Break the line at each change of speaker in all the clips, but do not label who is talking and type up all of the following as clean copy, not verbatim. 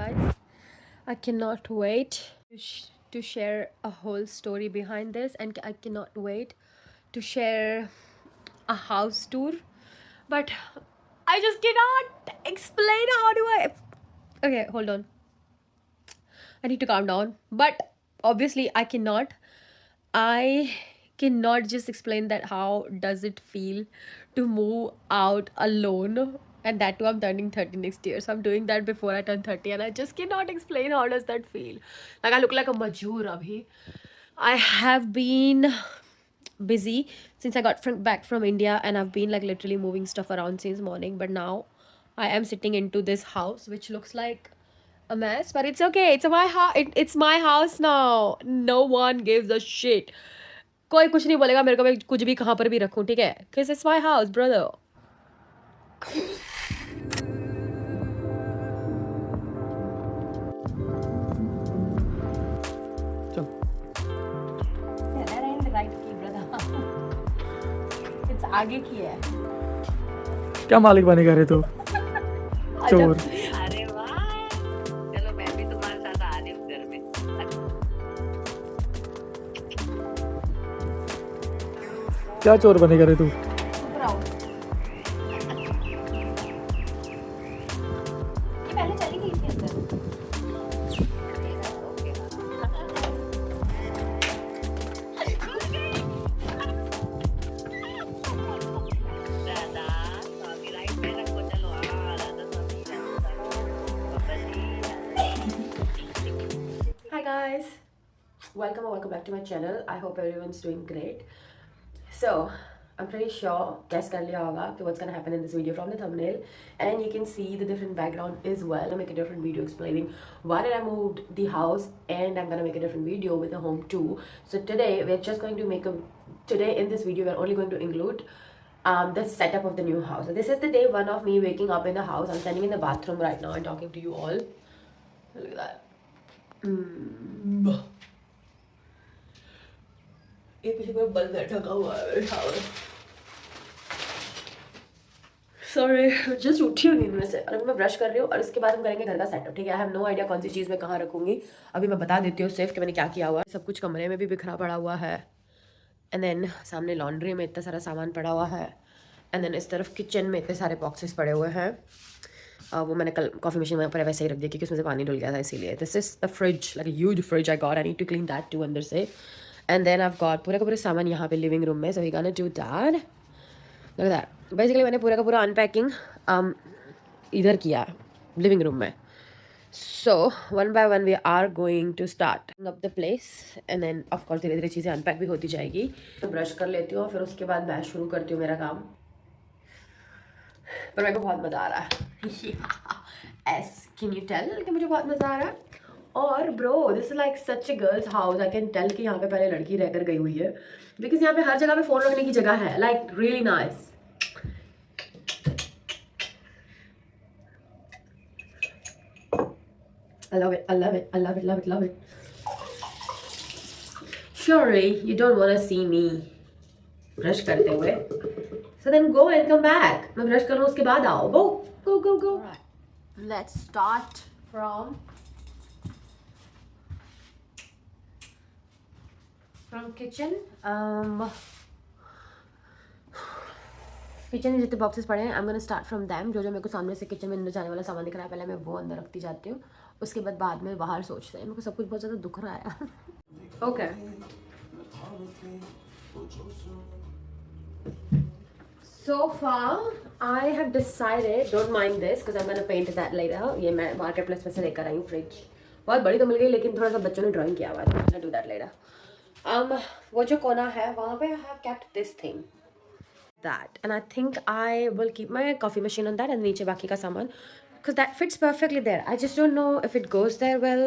guys. I cannot wait to share a whole story behind this, and I cannot wait to share a house tour. But I just cannot explain how do I. Okay, hold on. I need to calm down. But obviously, I cannot. I cannot just explain that how does it feel to move out alone, and that too I'm turning 30 next year, so I'm doing that before I turn 30, and I just cannot explain how does that feel. Like I look like a majur abhi. I have been busy since I got back from India, and I've been like literally moving stuff around since morning, but now I am sitting into this house which looks like a mess, but it's okay. It's my house. It's my house now. No one gives a shit. कोई कुछ नहीं बोलेगा मेरे को, मैं कुछ भी कहाँ पर भी रखूँ, ठीक है? Cause it's my house, brother.
चल
It's आगे की है.
क्या मालिक बनेगा रे तू चोर
अरे वाह, चलो मैं भी तुम्हारे साथ आ रही हूँ घर में।
क्या चोर बनेगा रे तू
ऊपर आओ. ये पहले चली गई थी अंदर.
राधा स्वामी राइट में रखो, चलो हाँ राधा स्वामी बाबा जी।
Hi guys, welcome back to my channel. I hope everyone's doing great. So I'm pretty sure guess कर लिया होगा कि what's gonna happen in this video from the thumbnail, and you can see the different background as well. I'll make a different video explaining why did I moved the house, and I'm gonna make a different video with the home too. So today we're just going to today in this video we're only going to include the setup of the new house. So this is the day one of me waking up in the house. I'm standing in the bathroom right now and talking to you all. Look at that. ये पीछे पूरा बंद है, ढका हुआ है मेरे shower. Sorry, just उठी हूँ नींद में से और अभी मैं ब्रश कर रही हूँ और इसके बाद हम करेंगे घर का सेटअप. ठीक है, आई हैव नो आइडिया कौन सी चीज़ मैं कहाँ रखूँगी. अभी मैं बता देती हूँ सिर्फ कि मैंने क्या किया हुआ है. सब कुछ कमरे में भी बिखरा पड़ा हुआ है, एंड देन सामने लॉन्ड्री में इतना सारा सामान पड़ा हुआ है, एंड देन इस तरफ किचन में इतने सारे बॉक्सेस पड़े हुए हैं. वो मैंने कल कॉफ़ी मशीन में पर वैसे ही रख दिया क्योंकि उसमें से पानी डुल गया था, इसीलिए. This is the fridge, like huge fridge I got. I need to clean that too अंदर से. एंड देन आई गॉट पूरा का पूरा सामान यहाँ पे लिविंग रूम में. So we gonna do that. Look at that. Basically मैंने पूरा का पूरा अनपैकिंग इधर किया लिविंग रूम में. So one by one we are going to start up the place, and then of course धीरे धीरे चीज़ें अनपैक भी होती जाएगी. तो ब्रश कर लेती हूँ, फिर उसके बाद मैं शुरू करती हूँ मेरा काम. पर मेरे को बहुत मज़ा आ रहा है. एस कैन यू टेल कि मुझे बहुत मज़ा आ रहा है. और bro this is like such a girls house. I can tell कि यहाँ पे पहले लड़की रहकर गई हुई है, बिकॉज यहाँ पे हर जगह पे फ़ोन रखने की जगह है. Like really nice. I love it, I love it, I love it, love it, love it. Surely you don't want to see me brush करते हुए. So then go and come back. मैं brush कर लूँ उसके बाद आओ. Go, go, go, go. Alright. Let's start from kitchen. Kitchen में जितने बॉक्सेस पड़े हैं, I am gonna start from them. जो जो मेरे को सामने से किचन में अंदर जाने वाला सामान दिख रहा है, पहले मैं वो अंदर रखती जाती हूँ. उसके बाद में बाहर सोचते हैं. मेरे को सब कुछ बहुत ज़्यादा दुख रहा है. Okay. So far, I have decided, don't mind this because I'm gonna paint that later. ये मैं मार्केट प्लेस में से लेकर आई हूँ फ्रिज. बहुत बड़ी तो मिल गई, लेकिन थोड़ा सा बच्चों ने ड्राइंग किया हुआ है. I'm gonna do that later. वो जो कोना है वहाँ पे I have kept this thing. That, and I think I will keep my coffee machine on that, and नीचे बाकी का सामान, because that fits perfectly there. I just don't know if it goes there well,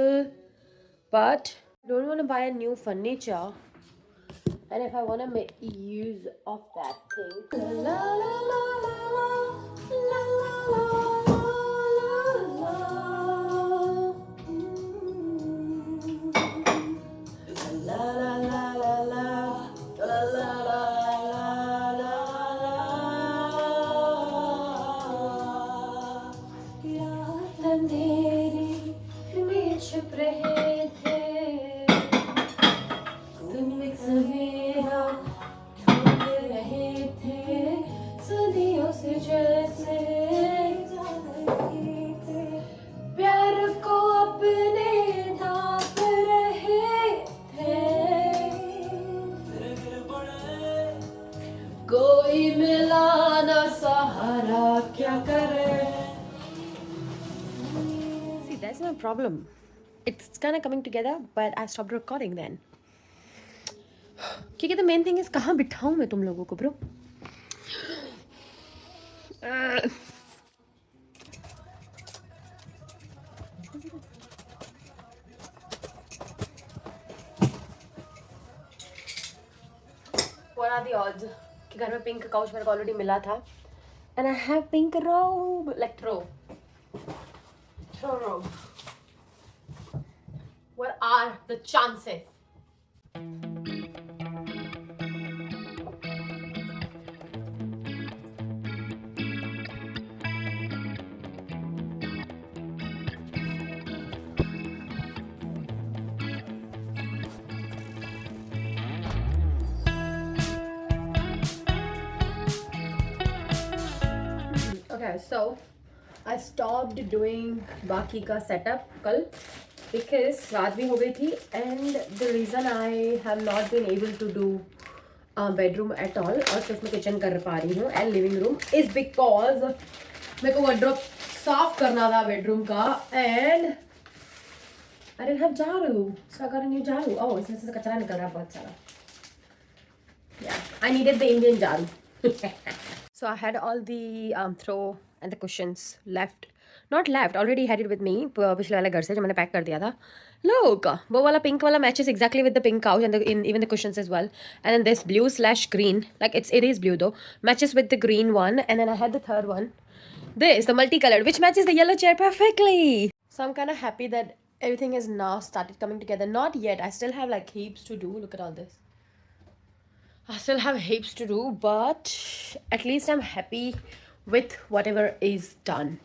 but I don't want to buy a new furniture, and if I want to make use of that thing. La la la la la la la la la la la la la la. अंधेरी छुप रहे थे तुम एक सवेरा ढूंढ रहे थे सदियों से जैसे प्यार को अपने दाप रहे थे कोई मिला ना सहारा क्या करे. See, that's my problem. It's kind of coming together, but I stopped recording then. क्योंकि the main thing is कहाँ बिठाऊँ मैं तुम लोगों को bro? What are the odds कि घर में पिंक काउच मेरे को ऑलरेडी मिला था and I have pink robe like throw robe. What are the chances? Okay, so I stopped doing बाकी का setup कल because रात भी हो गई थी and the reason I have not been able to do bedroom at all और सिर्फ मैं kitchen कर पा रही हूँ and living room is because मेरे को wardrobe साफ करना था bedroom का and I didn't have jaru, so I got a new jaru. Oh, इसमें से कचरा निकल रहा है बहुत सारा. Yeah, I needed the Indian jaru. So I had all the throw and the cushions left. Not left, already had it with me. पिछले वाले घर से जो मैंने पैक कर दिया था. Look, वो वाला pink वाला matches exactly with the pink couch and even the cushions as well. And then this blue slash green, like it is blue though, matches with the green one. And then I had the third one. This, the multicolored, which matches the yellow chair perfectly. So I'm kind of happy that everything has now started coming together. Not yet. I still have like heaps to do. Look at all this. I still have heaps to do, but at least I'm happy with whatever is done.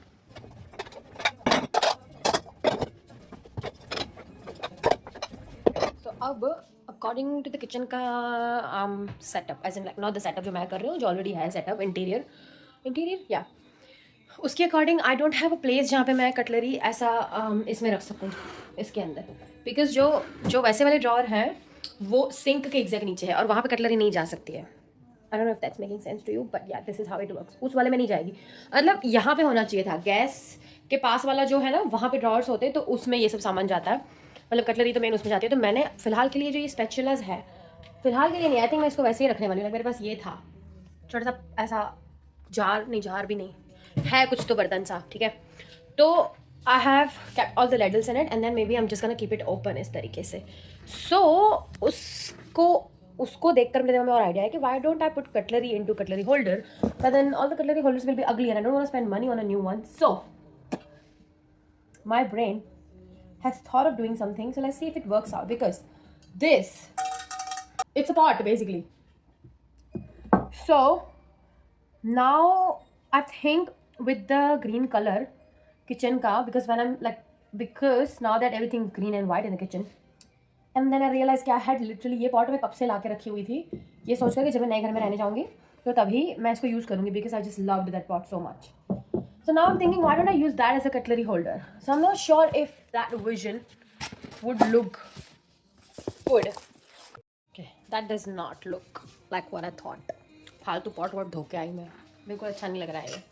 So अब according to the kitchen का setup, as in like not the setup जो मैं कर रही हूँ, जो already है setup interior, yeah. उसके according I don't have a place जहाँ पे मैं कटलरी ऐसा इसमें रख सकूँ इसके अंदर, बिकॉज जो वैसे वाले ड्रॉर हैं वो सिंक के एग्जैक्ट नीचे है और वहाँ पे कटलरी नहीं जा सकती है. I don't know if that's making sense to you, but या this is how it works. उस वाले में नहीं जाएगी, मतलब यहाँ पे होना चाहिए था. गैस के पास वाला जो है ना वहाँ पे ड्रॉर्स होते तो उसमें ये सब सामान जाता है, मतलब कटलरी तो मेन उसमें जाती है. तो मैंने फिलहाल के लिए जो ये स्पेचुलास है, फिलहाल के लिए नहीं, आई थिंक मैं इसको वैसे ही रखने वाली हूँ. मेरे पास ये था छोटा सा ऐसा जार भी नहीं है, कुछ तो बर्तन सा, ठीक है. तो I have kept all the ladles in it and then maybe I'm just gonna keep it open इस तरीके से. So उसको देखकर मेरे दिमाग में और आइडिया है कि why don't I put cutlery into cutlery holder, but then all the cutlery holders will be ugly and I don't want to spend money on a new one. So my brain has thought of doing something, so let's see if it works out, because this, it's a pot basically. So now I think with the green color kitchen ka, because now that everything is green and white in the kitchen, and then I realized कि I had literally ये pot मैं कब से ला के रखी हुई थी, ये सोच कर कि जब मैं नए घर में रहने जाऊँगी तो तभी मैं इसको यूज़ करूँगी, because I just loved that pot so much. So now I'm thinking, why don't I use that as a cutlery holder? So I'm not sure if that vision would look good. Okay, that does not look like what I thought. फालतू pot what धो के आई मैं, मेरे को अच्छा नहीं लग रहा है ये.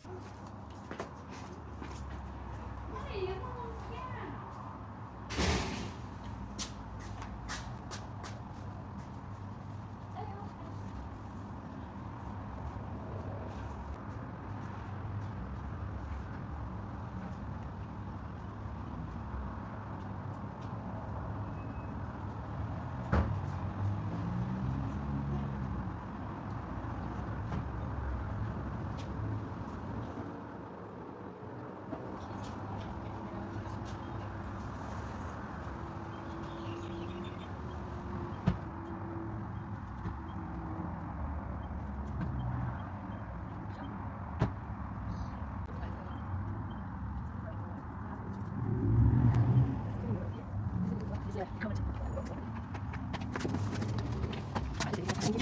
Thank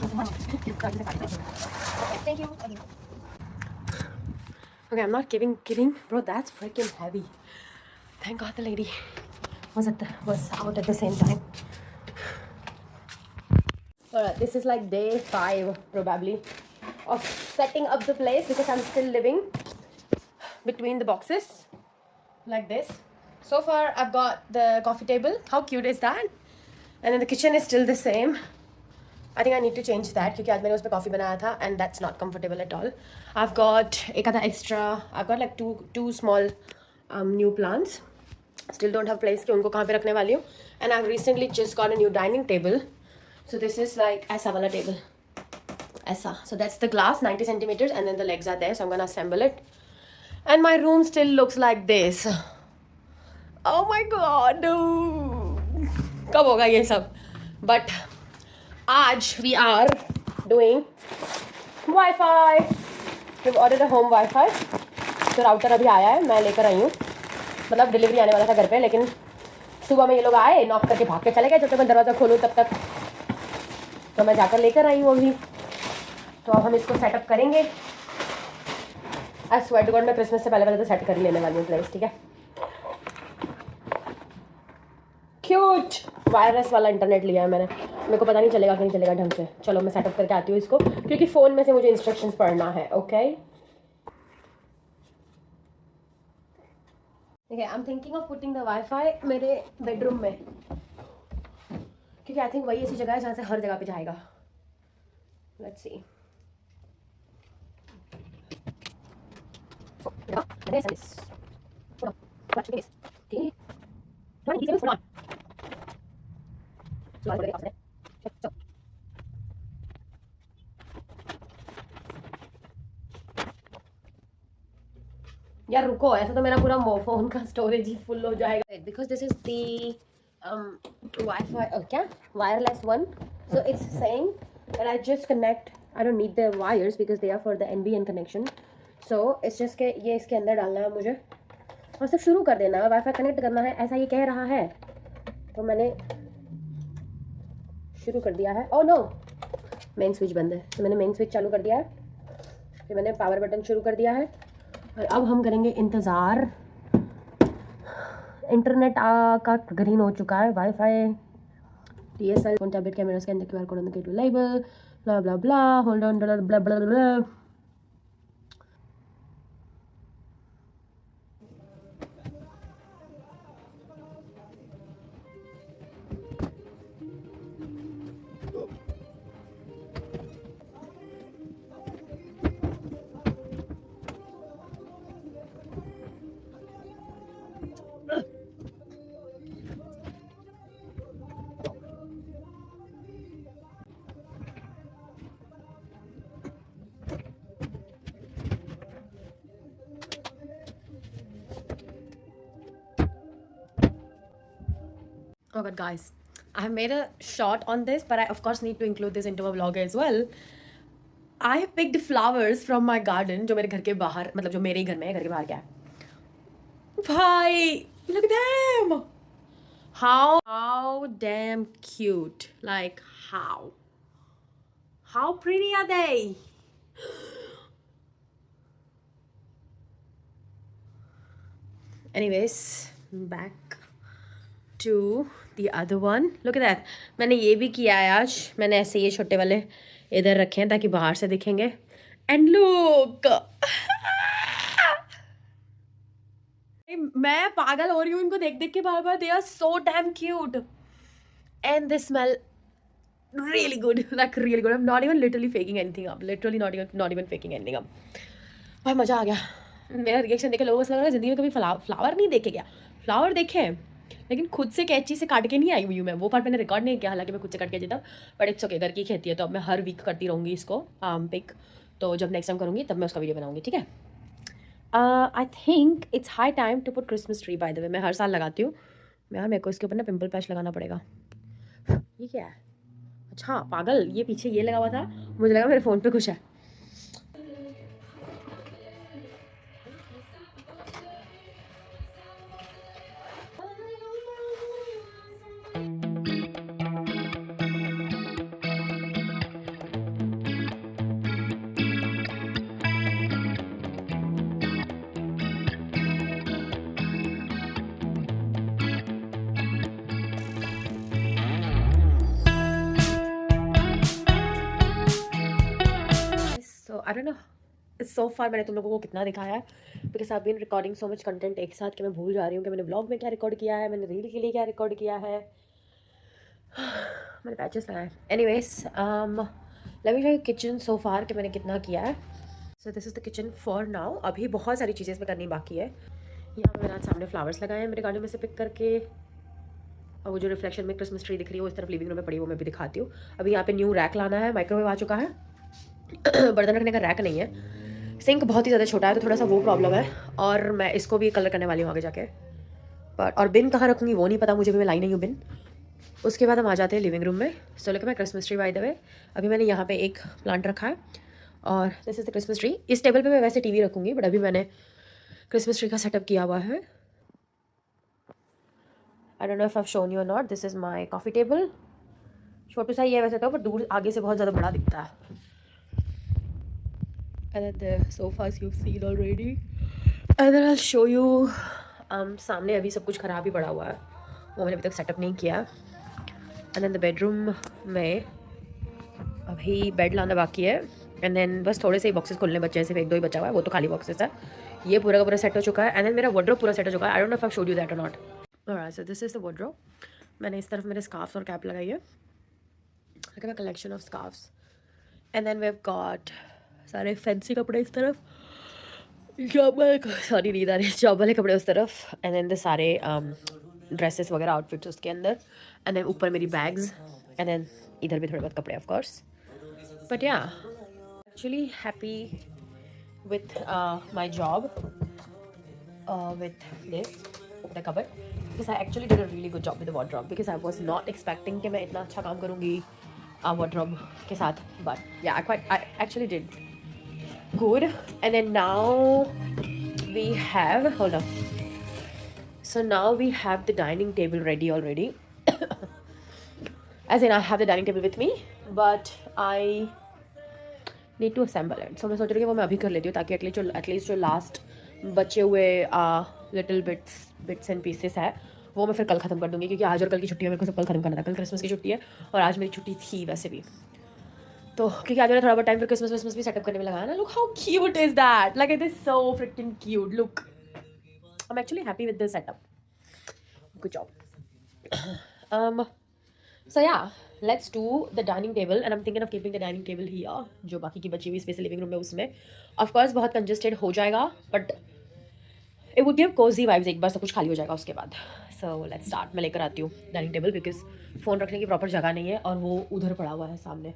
you. Okay, I'm not kidding. Bro, that's freaking heavy. Thank God the lady was out at the same time. Alright, this is like day 5 probably of setting up the place because I'm still living between the boxes like this. So far I've got the coffee table. How cute is that? And then the kitchen is still the same. I think I need to change that क्योंकि आज मैंने उसमें coffee बनाया था and that's not comfortable at all. I've got एक आधा extra. I've got like two small new plants. Still don't have place कि उनको कहाँ पे रखने वाली हूँ. And I've recently just got a new dining table. So this is like ऐसा वाला table. ऐसा. So that's the glass, 90 centimeters, and then the legs are there. So I'm gonna assemble it. And my room still looks like this. Oh my God. कब होगा ये सब? But आज we are doing Wi-Fi. We've ordered a home Wi-Fi. तो router अभी आया है, मैं लेकर आई हूँ. मतलब डिलीवरी आने वाला था घर पे, लेकिन सुबह में ये लोग आए, नॉक करके भाग के चले गए. जब तक मैं दरवाज़ा खोलूँ तब तक तो मैं जाकर लेकर आई हूँ अभी. तो अब हम इसको सेटअप करेंगे. आज स्वेट गॉड में क्रिसमस से पहले तो सेट कर ही लेने वाली हूँ प्लेस. ठीक है. क्यूट वायरलेस वाला इंटरनेट लिया है मैंने. मेरे को पता नहीं चलेगा कि नहीं चलेगा ढंग से. चलो मैं सेटअप करके आती हूँ इसको, क्योंकि फ़ोन में से मुझे इंस्ट्रक्शंस पढ़ना है. ओके. ठीक है. I am thinking of putting the wifi मेरे बेडरूम में, क्योंकि आई थिंक वही ऐसी जगह है जहाँ से हर जगह पे जाएगा. Let's see. यार रुको, ऐसा तो मेरा पूरा फोन का स्टोरेज ही फुल हो जाएगा. Because this is the wifi क्या wireless one. So it's saying that I just connect. I don't need the wires because they are for the NBN connection. So it's just के ये इसके अंदर डालना है मुझे और सिर्फ शुरू कर देना है. वाईफाई कनेक्ट करना है ऐसा ये कह रहा है. तो मैंने शुरू कर दिया है. ओह नो, मेन स्विच बंद है. तो मैंने मेन स्विच चालू कर दिया है, फिर मैंने पावर बटन शुरू कर दिया है. और अब हम करेंगे इंतज़ार. इंटरनेट का ग्रीन हो चुका है. Wifi DSL phone tablet camera scan the QR code on the gateway label blah blah blah. Hold on blah blah blah blah. Oh but guys, I have made a shot on this, but I of course need to include this into a vlog as well. I have picked flowers from my garden, जो मेरे घर के बाहर, मतलब जो मेरे ही घर में है. घर के बाहर क्या है भाई? Look at them. How damn cute. Like how pretty are they? Anyways, back to the other one. Look at that. मैंने ये भी किया है आज. मैंने ऐसे ये छोटे वाले इधर रखे हैं ताकि बाहर से दिखेंगे. And look. मैं पागल हो रही हूँ इनको देख देख के बार बार. They are so damn cute. And they smell really good. Like really good. I'm not even literally faking anything up. Literally not even faking anything up. भाई मज़ा आ गया. मेरा रिएक्शन देखे लोगों को लग रहा है ज़िंदगी में कभी फ्लावर नहीं देखे क्या. फ्लावर देखे हैं, लेकिन खुद से कैंची से काट के नहीं आई हुई हूँ मैं. वो पार्ट मैंने रिकॉर्ड नहीं किया, हालांकि मैं खुद से काट के देता. But it's okay. घर की खेती है तो अब मैं हर वीक करती रहूँगी इसको पिक. तो जब नेक्स्ट टाइम करूँगी तब मैं उसका वीडियो बनाऊँगी. ठीक है. I think it's high time to put Christmas tree. By the way मैं हर साल लगाती हूँ यार. मेरे को इसके ऊपर ना पिंपल पैच लगाना पड़ेगा. ये क्या है? अच्छा पागल, ये पीछे ये लगा हुआ था, मुझे लगा मेरे फ़ोन पे कुछ है. सो फार मैंने तुम लोगों को कितना दिखाया है, because I been recording so much content एक साथ कि मैं भूल जा रही हूँ कि मैंने ब्लॉग में क्या रिकॉर्ड किया है, मैंने रील के लिए क्या रिकॉर्ड किया है। मैंने पैचेस लगाए। Anyways let me show you kitchen so far कि मैंने कितना किया है। So this is the kitchen for now. अभी बहुत सारी चीज़ें इसमें करनी बाकी है। यहाँ पे मैंने आज सामने फ्लावर्स लगाए हैं मेरे गार्डन में से पिक करके, और वो जो रिफ्लेक्शन में क्रिसमस ट्री दिख रही है वो इस तरफ लिविंग रूम में पड़ी है, वो मैं भी दिखाती हूँ। अभी यहाँ पे न्यू रैक लाना है, माइक्रोवेव आ चुका है। बर्तन रखने का रैक नहीं है। सिंक बहुत ही ज़्यादा छोटा है तो थोड़ा सा वो प्रॉब्लम है, और मैं इसको भी कलर करने वाली हूँ आगे जाके। पर और बिन कहाँ रखूँगी वो नहीं पता मुझे भी, मैं लाई नहीं हूँ बिन। उसके बाद हम आ जाते हैं लिविंग रूम में। सो लेकर मैं क्रिसमस ट्री बाय द वे, अभी मैंने यहाँ पे एक प्लांट रखा है, और this is the Christmas tree. इस टेबल पे मैं वैसे टीवी रखूँगी, बट अभी मैंने क्रिसमस ट्री का सेटअप किया हुआ है। I don't know if I have shown you और not, this is my coffee table. छोटू सा ही है वैसे तो, पर दूर आगे से बहुत ज़्यादा बड़ा दिखता है। And then the sofas you've seen already. And then I'll show you सामने अभी सब कुछ ख़राब ही पड़ा हुआ है, वो मैंने अभी तक सेटअप नहीं किया। एंड देन द बेडरूम में अभी बेड लाना बाकी है। एंड देन बस थोड़े से ही बॉक्सेस खोलने बच्चे हैं, सिर्फ एक दो ही बचा हुआ है, वो तो खाली बॉक्सेस है। ये पूरा का पूरा सेट हो चुका है। एंड देन मेरा वार्डरोब पूरा सेट हो चुका है। I don't know if I showed you that और not. Alright, so this is the wardrobe. मैंने इस तरफ मेरे स्कार्फ्स और कैप लगाई है। Look at my collection of scarves. And then we've got सारे फैंसी कपड़े इस तरफ, जॉब वाले सॉरी नींद आ रही है, जॉब वाले कपड़े उस तरफ। एंड देन द सारे ड्रेसेस वगैरह आउटफिट्स उसके अंदर। एंड देन ऊपर मेरी बैग्स। एंड देन इधर भी थोड़े बहुत कपड़े ऑफ कोर्स। बट या actually happy with my job with this the cupboard, because I actually did a really good job with the wardrobe, because I was not expecting कि मैं इतना अच्छा काम करूँगी wardrobe के साथ, but yeah I actually did good. And then now we have, hold on, so now we have the dining table ready already. As in I have the dining table with me, but I need to assemble it. So मैं सोच रही हूँ कि वो मैं अभी कर लेती हूँ, ताकि एटलीस्ट जो लास्ट बचे हुए लिटिल बिट्स एंड पीसेस है वो मैं फिर कल ख़त्म कर दूँगी, क्योंकि आज और कल की छुट्टी है, मेरे को सब कल ख़त्म करना था। कल क्रिसमस की छुट्टी है और आज मेरी छुट्टी थी वैसे भी, तो क्योंकि आज मैंने थोड़ा बहुत टाइम फिर क्रिसमस भी सेटअप करने में लगाया ना। Look how cute is that, like it is so fricking cute. Look, I am actually happy with this setup, good job. So yeah, let's do the dining table, and I'm thinking of keeping the dining table here, जो बाकी की बची हुई space living room में उसमें। Of course बहुत congested हो जाएगा, but it would give cosy vibes एक बार सब कुछ खाली हो जाएगा उसके बाद। So let's start. मैं लेकर आती हूँ डाइनिंग टेबल, बिकॉज फ़ोन रखने की प्रॉपर जगह नहीं है और वो उधर पड़ा हुआ है सामने,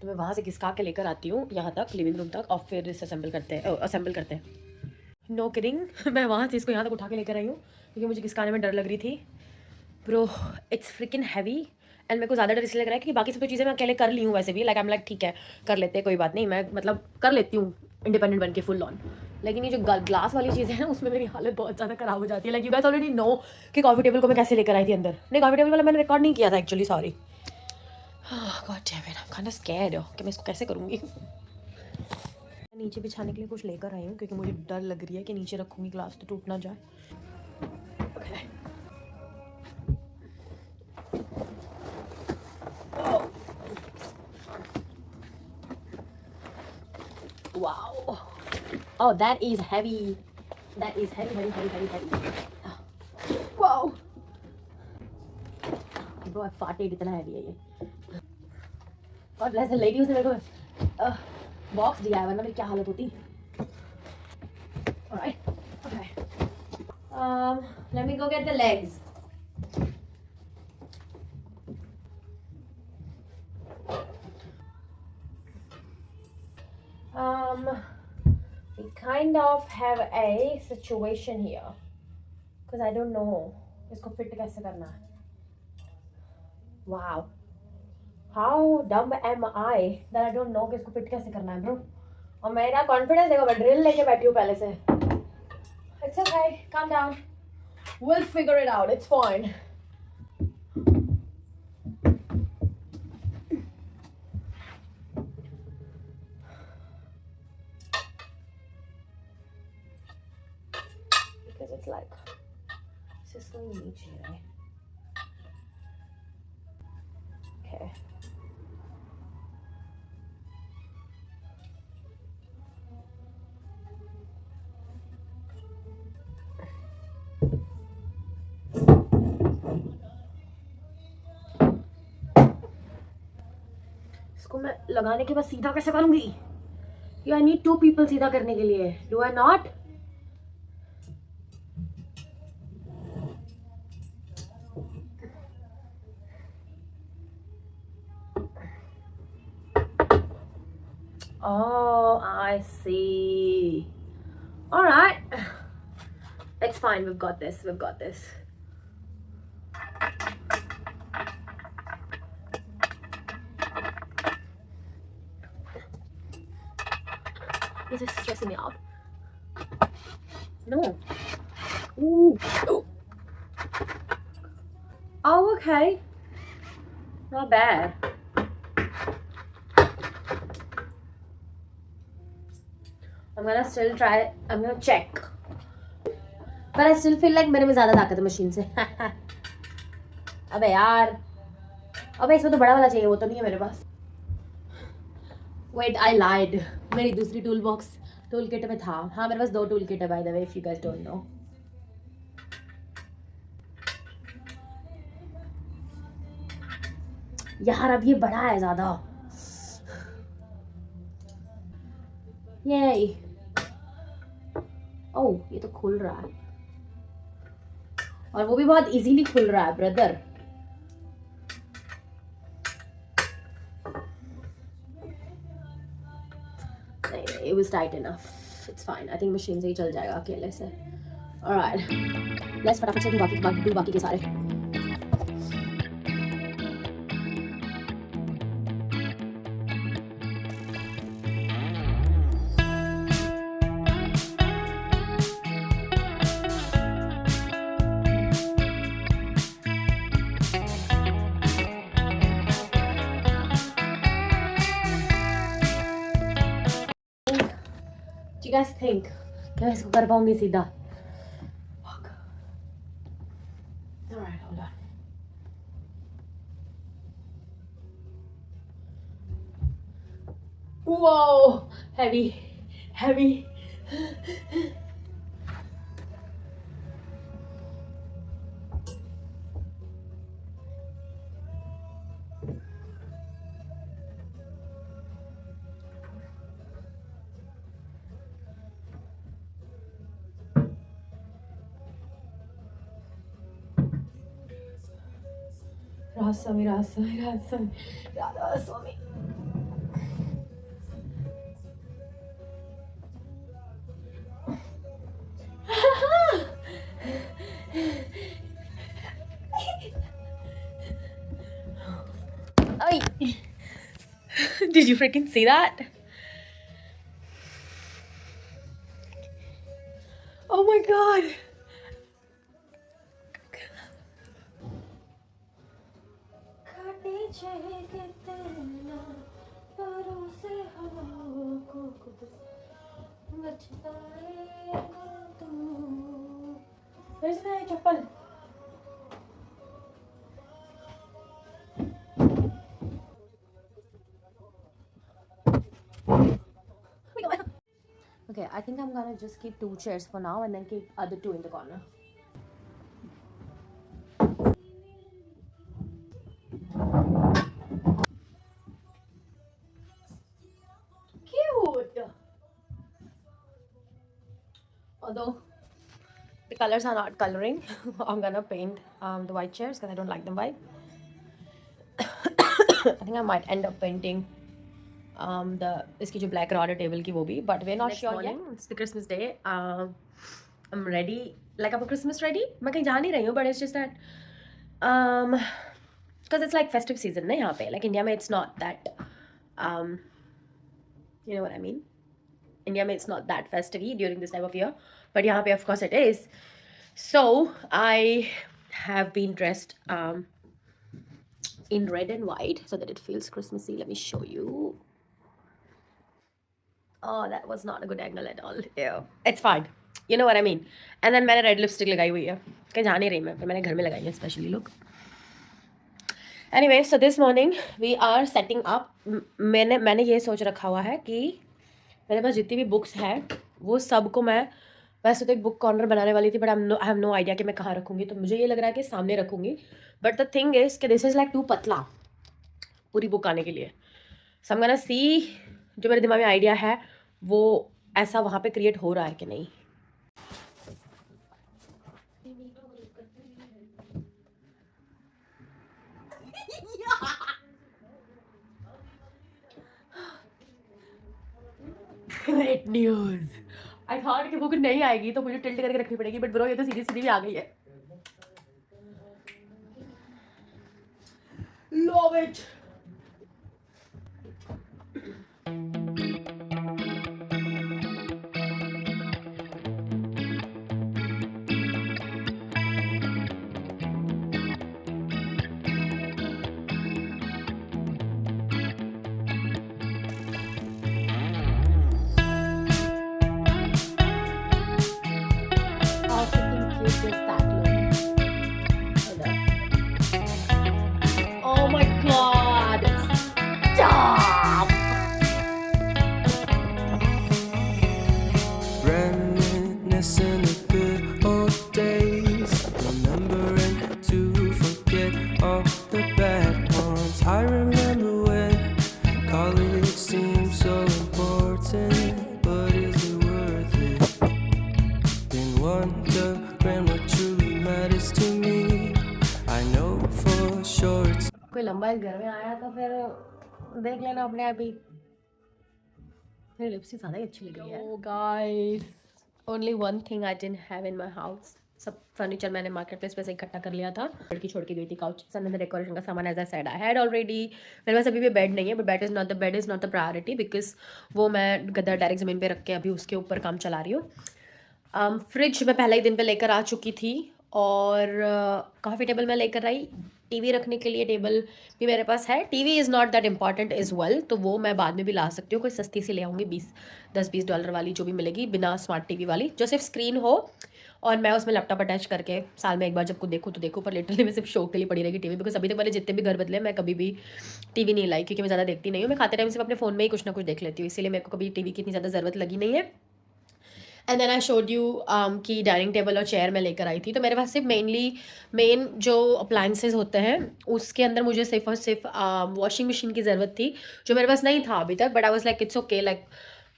तो मैं वहाँ से घिसका के लेकर आती हूँ यहाँ तक लिविंग रूम तक, और फिर इसे असेंबल करते हैं। नो किडिंग, मैं वहाँ से इसको यहाँ तक उठा के लेकर आई हूँ क्योंकि मुझे घिसकाने में डर लग रही थी। Bro it's freaking heavy, and मेरे को ज़्यादा डर इसलिए लग रहा है क्योंकि बाकी सब तो चीज़ें मैं अकेले कर ली हूँ वैसे भी। लाइक आई एम लाइक ठीक है कर लेते हैं, कोई बात नहीं, मैं मतलब कर लेती हूँ इंडिपेंडेंट बन के फुल ऑन। लेकिन ये जो ग्लास वाली चीज़ें हैं उसमें मेरी हालत बहुत ज़्यादा ख़राब हो जाती है। Like you guys already know कि कॉफ़ी टेबल को मैं कैसे लेकर आई थी अंदर। नहीं, कॉफ़ी टेबल वाला मैंने रिकॉर्ड नहीं किया था actually, sorry. God damn it, I am kind of scared कि मैं इसको कैसे करूँगी। नीचे बिछाने के लिए कुछ लेकर आई हूँ क्योंकि मुझे डर लग रही है कि नीचे रखूँगी ग्लास तो टूट ना जाए। Okay. Wow. Oh, that is heavy. That is heavy. Wow. Bro, I farted, इतना heavy है ये। God bless the lady उसने मेरे को बॉक्स दिया है, वरना मेरी क्या हालत होती। Alright. Okay. Let me go get the legs. We kind of have a situation here because I don't know इसको fit कैसे करना है। Wow, how dumb am I that I don't know कि इसको fit कैसे करना है bro। और मेरा confidence देखो, मैं drill लेके बैठी हूँ पहले से। It's okay, calm down, we'll figure it out, it's fine। It's like इसको नीचे है। Okay. इसको मैं लगाने के बाद सीधा कैसे करूंगी? आई नीड 2 people सीधा करने के लिए. Do I not? Oh, I see. All right. It's fine. We've got this. We've got this. This is stressing me out. No. Ooh. Oh, okay. Not bad. I'm gonna still try. I'm gonna check. But I still feel like मेरे में ज़्यादा ताकत है machine से. अबे यार. अबे इसमें तो बड़ा वाला चाहिए, वो तो नहीं है मेरे पास. Wait, I lied. मेरी दूसरी टूल किट में था. हाँ, मेरे पास 2 टूल किट है by the way, if you guys don't know. यार अब ये बड़ा है ज़्यादा. Yay. Oh, ये तो खुल रहा है. और वो भी बहुत इजीली खुल रहा है ब्रदर. नहीं, it was tight enough. It's fine. I think machine से ही चल जाएगा अकेले से. Alright. Let's फटाफट से do बाकी के सारे. Do you guys think कि मैं इसको कर पाऊंगी सीधा? Fuck. Alright, hold on. Whoa, heavy. Radha-swami. Ay. Did you freaking see that? Oh my god. Where's my chappal? Okay, I think I'm gonna just keep 2 chairs for now and then keep other 2 in the corner. Cute! Although the colors are not coloring, I'm gonna paint the white chairs because I don't like them white. I think I might end up painting इसकी जो black rod table की वो भी, but we're not sure yet. It's the Christmas day. I'm ready. Like I'm Christmas ready. मैं कहीं जा नहीं रही हूँ, but it's just that because it's like festive season ना यहाँ पे. Like India में it's not that you know what I mean. India में it's not that festive during this time of year, but यहाँ पे of course it is. So I have been dressed in red and white so that it feels Christmassy. Let me show you. Oh, that was not a good angle at all. Yeah, it's fine. You know what I mean. And then मैंने red lipstick लगाई हुई है. कहीं जा नहीं रही मैं, पर मैंने घर में लगाई है specially. Look. Anyway, so this morning we are setting up. मैंने ये सोच रखा हुआ है कि मेरे पास जितनी भी बुक्स हैं वो सबको मैं वैसे तो एक बुक कॉर्नर बनाने वाली थी, but I have no idea कि मैं कहाँ रखूँगी. तो मुझे ये लग रहा है कि सामने रखूँगी. बट द थिंग इज़ कि दिस इज़ लाइक टू पतला पूरी बुक आने के लिए. सो आई एम गोना सी जो मेरे दिमाग में आइडिया है वो ऐसा वहाँ पे क्रिएट हो रहा है कि नहीं. Great news. आई थॉट कि बुक नहीं आएगी तो मुझे टिल्ट करके रखनी पड़ेगी, बट ब्रो ये तो सीधी सीधी भी आ गई है. Love it. How freaking cute does that look? Oh my god! Stop!
Reminiscing the good old days, remembering to forget all the bad ones. I remember when college seemed so important, but is it worth it? Been wondering what truly matters to me. I know for sure it's
कोई लंबा इस घर में आया तो फिर देख लेना अपने आप ही. मेरी लिपस्टिक ज़्यादा ही अच्छी लग रही है. Oh guys, only one thing I didn't have in my house. सब फर्नीचर मैंने मार्केट प्लेस पे से इकट्ठा कर लिया था. लड़की छोड़ के गई थी काउच अंदर डेकोरेशन का सामान. As I said I had already. मेरे पास अभी भी बेड नहीं है, but bed is not the priority because वो मैं गद्दा डायरेक्ट ज़मीन पे रख के अभी उसके ऊपर काम चला रही हूँ. फ्रिज मैं पहले ही दिन पे लेकर आ चुकी थी और कॉफ़ी टेबल मैं लेकर आई. टीवी रखने के लिए टेबल भी मेरे पास है. TV is not that important is well, तो वो मैं बाद में भी ला सकती हूँ. कोई सस्ती से ले आऊँगी, $10-20 वाली जो भी मिलेगी, बिना स्मार्ट टीवी वाली, जो सिर्फ स्क्रीन हो और मैं उसमें लैपटॉप अटैच करके साल में एक बार जब को देखूँ तो देखूँ. पर लिटरली मैं सिर्फ शो के लिए पड़ी रहेगी टीवी, बिकॉज अभी तक मैंने जितने भी घर बदले मैं कभी भी टीवी नहीं लाई, क्योंकि मैं ज़्यादा देखती नहीं हूँ. मैं खाते टाइम सिर्फ अपने फ़ोन में ही कुछ ना कुछ देख लेती हूँ, इसीलिए मेरे को कभी टीवी की इतनी ज़्यादा ज़रूरत लगी नहीं है. And then I showed you कि डाइनिंग टेबल और चेयर मैं लेकर आई थी. तो मेरे पास सिर्फ मेन जो अप्लाइंसेज होते हैं उसके अंदर मुझे सिर्फ और सिर्फ वॉशिंग मशीन की ज़रूरत थी, जो मेरे पास नहीं था अभी तक. But I was like it's okay, like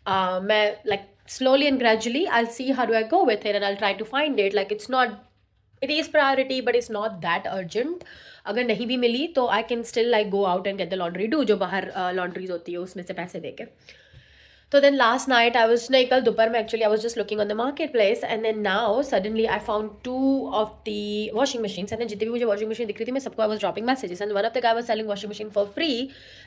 मैं like slowly and gradually I'll see how do I go with it and I'll try to find it. Like it is priority but it's not that urgent. अगर नहीं भी मिली तो I can still like go out and get the laundry do, जो बाहर laundries होती है उसमें से पैसे दे के. तो then last night I was नहीं, कल दोपहर में actually I was just looking on the market place and then now suddenly I found 2 of the washing machines. And जितनी भी मुझे वॉशिंग मशीन दिख रही थी मैं सबको I was dropping messages and one of the guy was selling washing machine for free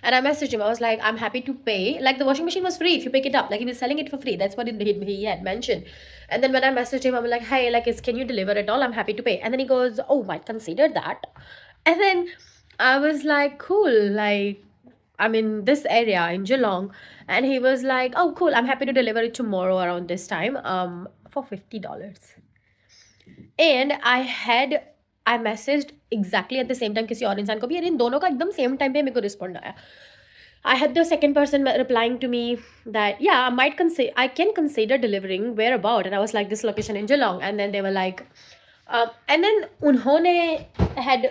and I message him. I was like I am happy to pay, like the washing machine was free if you pick it up, like he was selling it for free. That's what he had mentioned. And then when I messaged him, I'm like, hey, like, can you deliver it all? I'm happy to pay. And then he goes, oh, might consider that. And then I was like, cool, like, I'm in this area in Geelong. And he was like, oh, cool, I'm happy to deliver it tomorrow around this time for $50. And I messaged exactly at the same time किसी और इंसान को भी, इन दोनों का एकदम same time पे मेरे को रिस्पॉन्ड आया. I had the second person replying to me that yeah, I can consider delivering whereabout, and I was like this location in Geelong, and then they were like and then उन्होंने had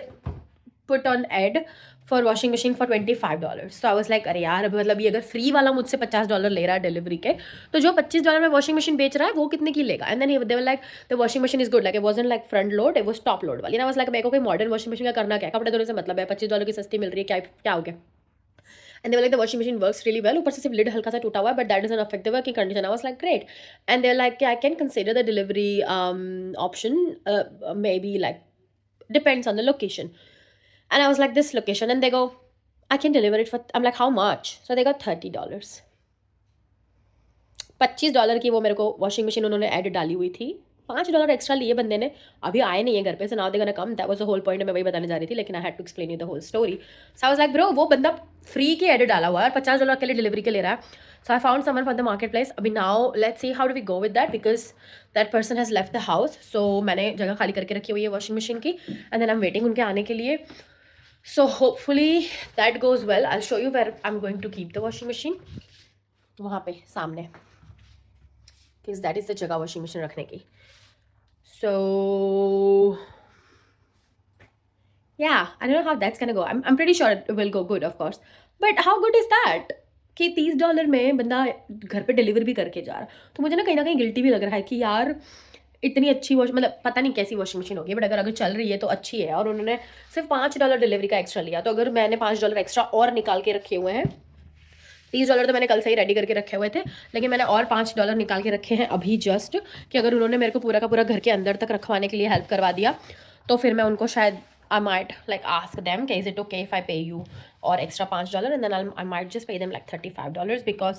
put on ad for washing machine for $25. So I was like अरे यार, अभी मतलब ये अगर free वाला मुझसे $50 ले रहा है डिलीवरी के, तो जो $25 में वॉशिंग मशीन बेच रहा है वो कितने की लेगा. And then they were like the washing machine is good, like it wasn't like front load, it was top load वाली. And I was like मेरे को कोई मॉडर्न वॉशिंग मशीन का करना क्या, कपड़े धोने से मतलब है, $25 की सस्ती मिल रही है, क्या हो गया. And they were like the washing machine works really well, ऊपर से सिर्फ lid हल्का सा टूटा हुआ है, but that doesn't affect the working condition. I was like great. And they're like yeah, I can consider the delivery option, maybe like depends on the location. And I was like this location, and they go I can deliver it for, I'm like how much? So they got $30. $25 की वो मेरे को washing machine उन्होंने add डाली हुई थी. $5 extra लिए बंदे ने, अभी आए नहीं है घर पे, so now they gonna come. That was the whole point. मैं वही बताने जा रही थी, लेकिन I had to explain you the whole story. So I was like bro, वो बंदा फ्री की ऐड डाला हुआ है और $50 के लिए डिलीवरी के ले रहा है. So I found someone from the market place. अभी now let's see how do we go with that, because that person has left the house. So मैंने जगह खाली करके रखी हुई है वॉशिंग मशीन की, and then I am waiting उनके आने के लिए. So hopefully that goes well. I'll show you where I'm going to keep the washing machine. वहाँ पे सामने, because that is the जगह washing machine रखने की. So Yeah, I don't know how that's gonna go. I'm pretty sure it will go good, of course. But how good is that? कि $30 में बंदा घर पे डिलीवर भी करके जा रहा है, तो मुझे ना कहीं गिल्टी भी लग रहा है कि यार इतनी अच्छी वॉश, मतलब पता नहीं कैसी वॉशिंग मशीन होगी, बट अगर चल रही है तो अच्छी है। और उन्होंने सिर्फ $5 डिलीवरी का एक्स्ट्रा लिया, तो अगर मैंने $5 एक्स्ट्रा और निकाल के रखे हुए हैं, $30 तो मैंने कल से ही रेडी करके रखे हुए थे, लेकिन मैंने और $5 निकाल के रखे हैं अभी जस्ट, कि अगर उन्होंने मेरे को पूरा का पूरा घर के अंदर तक रखवाने के लिए हेल्प करवा दिया, तो फिर मैं उनको शायद I might like ask them, is it okay if I pay you or extra $5, and then I might just pay them like $35 because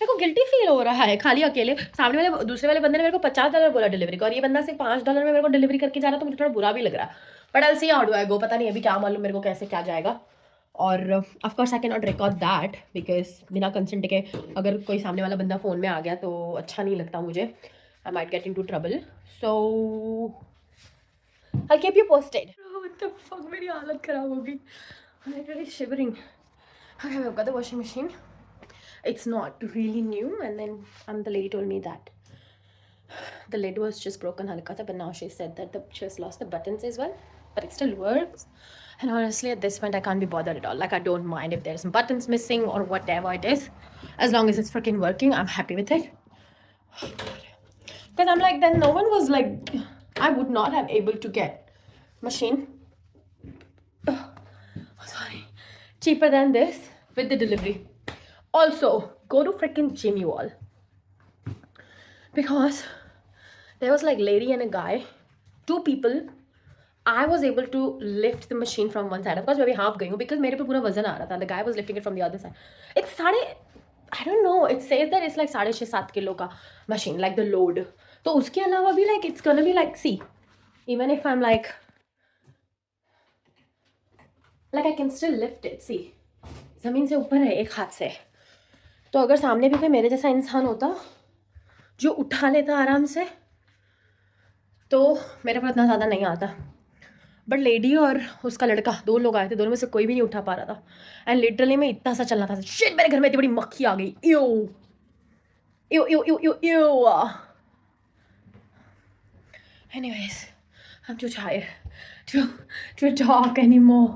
मेरे को गिल्टी फील हो रहा है खाली अकेले। सामने वाले दूसरे वाले बंदे ने मेरे को $50 बोला डिलीवरी का, और ये बंदा सिर्फ $5 में मेरे को डिलीवरी करके जा रहा है, तो मुझे थोड़ा बुरा भी लग रहा है। But I see how do I go, पता नहीं अभी क्या मालूम मेरे को कैसे क्या जाएगा। और of course I can not record that because बिना कंसेंट के अगर कोई सामने वाला बंदा फ़ोन में आ गया तो अच्छा नहीं लगता मुझे, I might get into trouble, so I keep you posted. What the fuck, मेरी हालत ख़राब हो गई, I am literally shivering. Okay, I've got the washing machine. It's not really new, and then the lady told me that the lid was just broken halka tha, but now she said that she has lost the buttons as well, but it still works. And honestly at this point I can't be bothered at all. Like I don't mind if there's some buttons missing or whatever it is, as long as it's freaking working, I'm happy with it. Because I'm like, then no one was like, I would not have able to get machine cheaper than this with the delivery. Also, go to freaking gym, you all, because there was like lady and a guy, 2 people. I was able to lift the machine from one side. Of course, मैं भी half गई हूँ because मेरे पे पूरा वजन आ रहा था. The guy was lifting it from the other side. It's I don't know. It says that it's like 6.5-7 kilo का machine, like the load. तो उसके अलावा भी like it's gonna be like, see, even if I'm like I can still lift it. See, ज़मीन से ऊपर है एक हाथ से, तो अगर सामने भी कोई मेरे जैसा इंसान होता जो उठा लेता आराम से, तो मेरे पर इतना ज़्यादा नहीं आता। बट लेडी और उसका लड़का 2 लोग आए थे, दोनों में से कोई भी नहीं उठा पा रहा था। एंड लिटरली मैं इतना सा चलना था, शिट मेरे घर में इतनी बड़ी मक्खी आ गई, you you you you you you. Anyways, I'm too tired to talk anymore.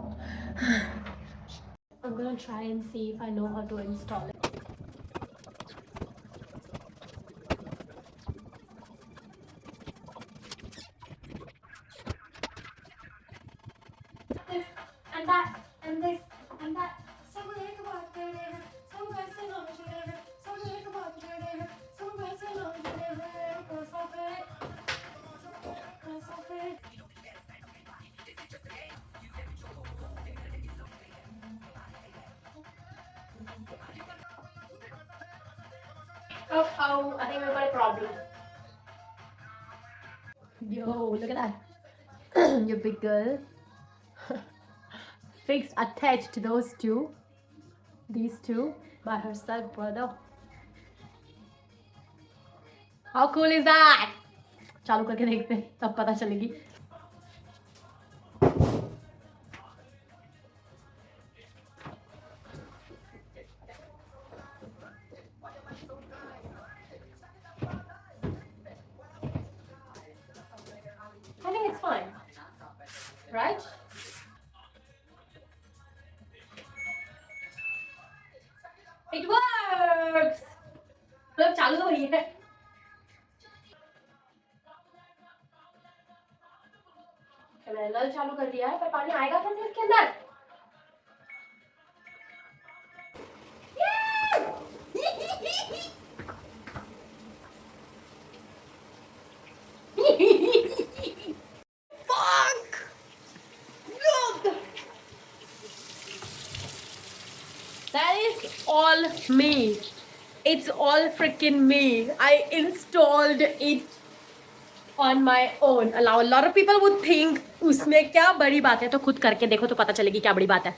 I'm gonna try and see if I know how to install it. This and that and this and that. Some एक बात करे हैं, some वैसे ना जुड़े हैं, some एक बात करे हैं, some वैसे ना जुड़े हैं, कैसा फिर। Oh, I think we've got a problem. Yo, look at that. Your big girl. Fixed, attached to those two. These two by herself, brother. How cool is that? चालू करके देखते हैं, तब पता चलेगी। I think it's fine, right? It works. मतलब चालू तो वही है। मैंने नल चालू कर दिया है, पर पानी आएगा कैसे इसके अंदर? Fuck! God! That is all me. It's all freaking me. I installed it on my own. Allow a lot of people would think उसमें क्या बड़ी बात है, तो खुद करके देखो तो पता चलेगी क्या बड़ी बात है।